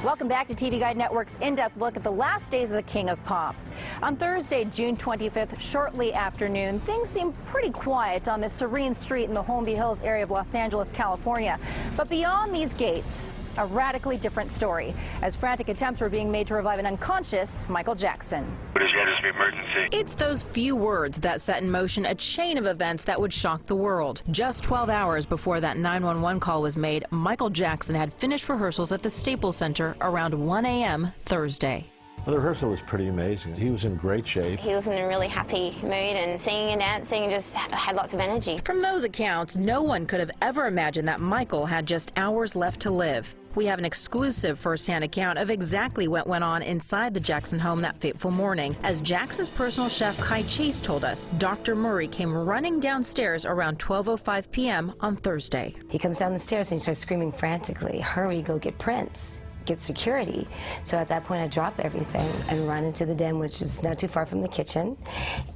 Welcome back to TV Guide Network's in-depth look at the last days of the King of Pop. On Thursday, June 25th, shortly after noon, things seemed pretty quiet on this serene street in the Holmby Hills area of Los Angeles, California. But beyond these gates, a radically different story, as frantic attempts were being made to revive an unconscious Michael Jackson. What is your emergency? It's those few words that set in motion a chain of events that would shock the world. Just 12 hours before that 911 call was made, Michael Jackson had finished rehearsals at the Staples Center around 1 a.m. Thursday. Well, the rehearsal was pretty amazing. He was in great shape. He was in a really happy mood, and singing and dancing and just had lots of energy. From those accounts, no one could have ever imagined that Michael had just hours left to live. We have an exclusive first-hand account of exactly what went on inside the Jackson home that fateful morning. As Jackson's personal chef Kai Chase told us, Dr. Murray came running downstairs around 12:05 p.m. on Thursday. He comes down the stairs and he starts screaming frantically, "Hurry, go get Prince. Get security." So at that point I drop everything and run into the den, which is not too far from the kitchen,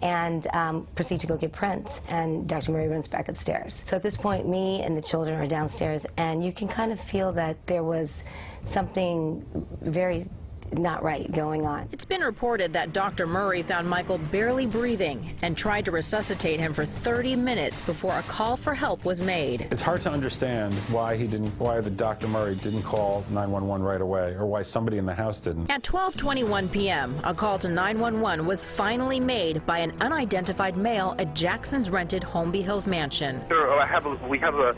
and proceed to go get Prince. And Dr. Murray runs back upstairs. So at this point, me and the children are downstairs, and you can kind of feel that there was something very not right going on. It's been reported that Dr. Murray found Michael barely breathing and tried to resuscitate him for 30 minutes before a call for help was made. It's hard to understand why the Dr. Murray didn't call 911 right away, or why somebody in the house didn't. At 12:21 p.m., a call to 911 was finally made by an unidentified male at Jackson's rented Holmby Hills mansion. Sir, we have a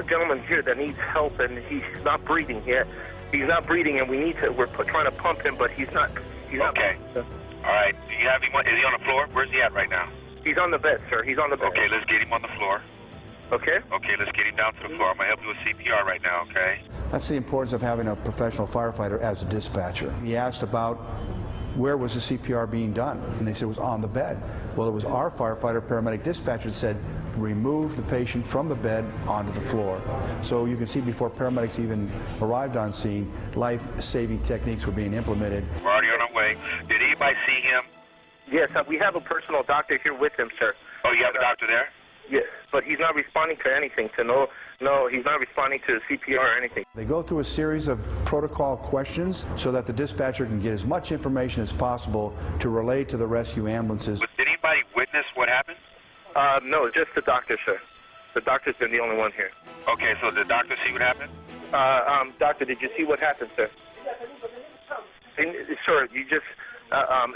gentleman here that needs help, and he's not breathing yet. He's not breathing, and we're trying to pump him, but he's not. Okay. All right. Do you have him? Is he on the floor? Where's he at right now? He's on the bed, sir. He's on the bed. Okay, let's get him on the floor. Okay. Okay, let's get him down to the floor. I'm going to help you with CPR right now, okay? That's the importance of having a professional firefighter as a dispatcher. He asked about where was the CPR being done, and they said it was on the bed. Well, it was our firefighter paramedic dispatcher that said, remove the patient from the bed onto the floor. So you can see before paramedics even arrived on scene, life-saving techniques were being implemented. We're already on our way. Did anybody see him? Yes, we have a personal doctor here with him, sir. Oh, you have a doctor there? Yes, but he's not responding to anything. No, he's not responding to CPR or anything. They go through a series of protocol questions so that the dispatcher can get as much information as possible to relay to the rescue ambulances. Did anybody witness what happened? No, just the doctor, sir. The doctor's been the only one here. Okay, so the doctor see what happened? Doctor, did you see what happened, sir? Sir, you just,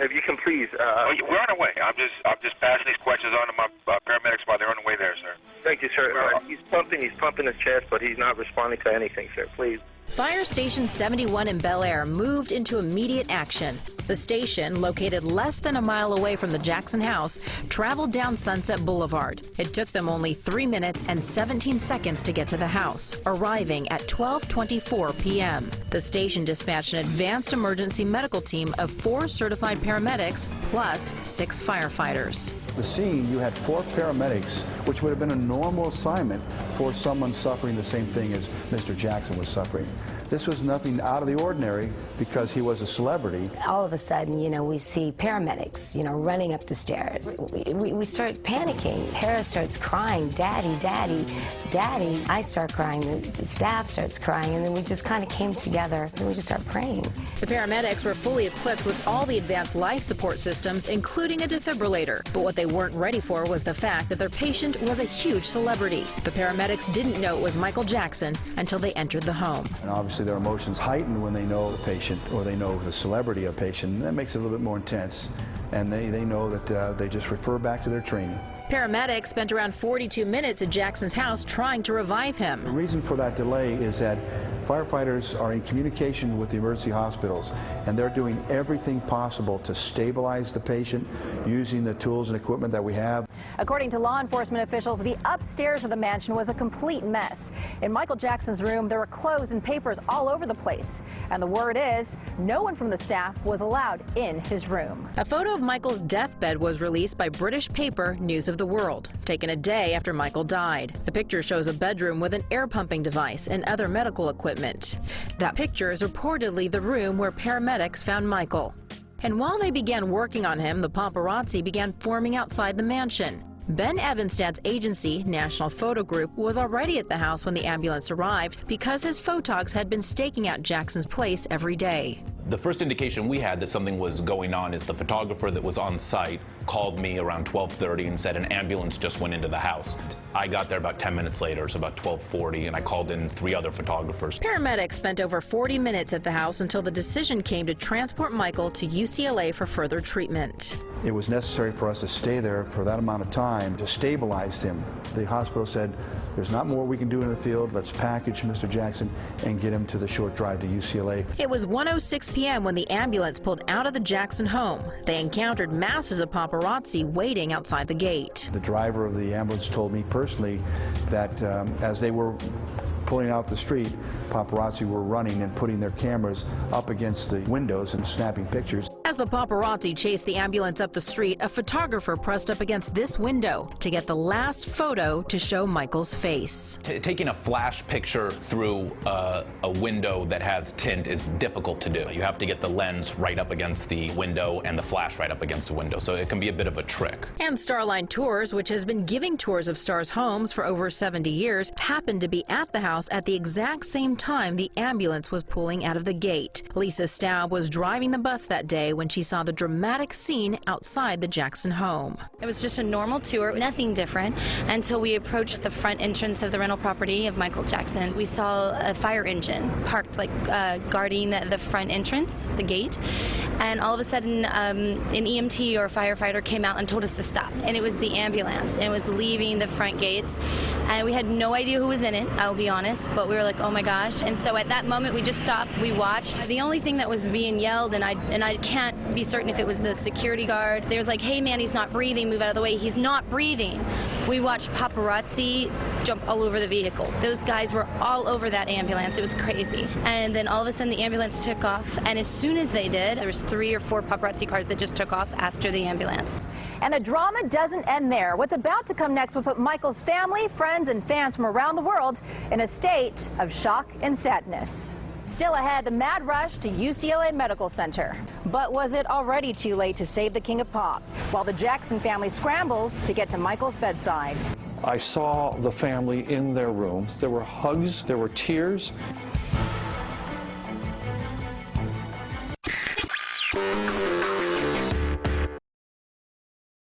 if you can please. We're on our way. I'm just passing these questions on to my paramedics while they're on the way there, sir. Thank you, sir. He's pumping his chest, but he's not responding to anything, sir. Please. Fire Station 71 in Bel Air moved into immediate action. The station, located less than a mile away from the Jackson house, traveled down Sunset Boulevard. It took them only 3 minutes and 17 seconds to get to the house, arriving at 12:24 p.m. The station dispatched an advanced emergency medical team of 4 certified paramedics plus 6 firefighters. The scene, you had 4 paramedics, which would have been a normal assignment for someone suffering the same thing as Mr. Jackson was suffering. This was nothing out of the ordinary because he was a celebrity. All of a sudden, we see paramedics, running up the stairs. We start panicking. Harris starts crying, "Daddy, Daddy, Daddy." I start crying, the staff starts crying, and then we just kind of came together and we just start praying. The paramedics were fully equipped with all the advanced life support systems, including a defibrillator. But what they weren't ready for was the fact that their patient was a huge celebrity. The paramedics didn't know it was Michael Jackson until they entered the home. And obviously their emotions heighten when they know the patient or they know the celebrity of the patient. And that makes it a little bit more intense. And they know that they just refer back to their training. Paramedics spent around 42 minutes at Jackson's house trying to revive him. The reason for that delay is that firefighters are in communication with the emergency hospitals, and they're doing everything possible to stabilize the patient using the tools and equipment that we have. According to law enforcement officials, the upstairs of the mansion was a complete mess. In Michael Jackson's room, there were clothes and papers all over the place. And the word is, no one from the staff was allowed in his room. A photo of Michael's deathbed was released by British paper News of the World, taken a day after Michael died. The picture shows a bedroom with an air pumping device and other medical equipment. That picture is reportedly the room where paramedics found Michael. And while they began working on him, the paparazzi began forming outside the mansion. Ben Evenstad's agency, National Photo Group, was already at the house when the ambulance arrived because his photogs had been staking out Jackson's place every day. The first indication we had that something was going on is the photographer that was on site called me around 12:30 and said an ambulance just went into the house. I got there about 10 minutes later, so about 12:40, and I called in 3 other photographers. Paramedics spent over 40 minutes at the house until the decision came to transport Michael to UCLA for further treatment. It was necessary for us to stay there for that amount of time to stabilize him. The hospital said, there's not more we can do in the field. Let's package Mr. Jackson and get him to the short drive to UCLA. It was 1:06 p.m. when the ambulance pulled out of the Jackson home. They encountered masses of paparazzi waiting outside the gate. The driver of the ambulance told me personally that as they were pulling out the street, paparazzi were running and putting their cameras up against the windows and snapping pictures. As the paparazzi chased the ambulance up the street, a photographer pressed up against this window to get the last photo to show Michael's face. Taking a flash picture through a window that has tint is difficult to do. You have to get the lens right up against the window and the flash right up against the window, so it can be a bit of a trick. And Starline Tours, which has been giving tours of stars' homes for over 70 years, happened to be at the house at the exact same time the ambulance was pulling out of the gate. Lisa Staub was driving the bus that day when she saw the dramatic scene outside the Jackson home. It was just a normal tour, nothing different, until we approached the front entrance of the rental property of Michael Jackson. We saw a fire engine parked, guarding the front entrance, the gate, and all of a sudden an EMT or a firefighter came out and told us to stop, and it was the ambulance. It was leaving the front gates, and we had no idea who was in it, I'll be honest, but we were like, oh my gosh. And so at that moment we just stopped, we watched. The only thing that was being yelled, and I can't be certain if it was the security guard, they was like, hey man, he's not breathing, move out of the way. He's not breathing. We watched paparazzi jump all over the vehicle. Those guys were all over that ambulance. It was crazy. And then all of a sudden the ambulance took off, and as soon as they did, there was 3 or 4 paparazzi cars that just took off after the ambulance. And the drama doesn't end there. What's about to come next will put Michael's family, friends, and fans from around the world in a state of shock and sadness. Still ahead, the mad rush to UCLA Medical Center. But was it already too late to save the King of Pop, while the Jackson family scrambles to get to Michael's bedside? I saw the family in their rooms. There were hugs, there were tears.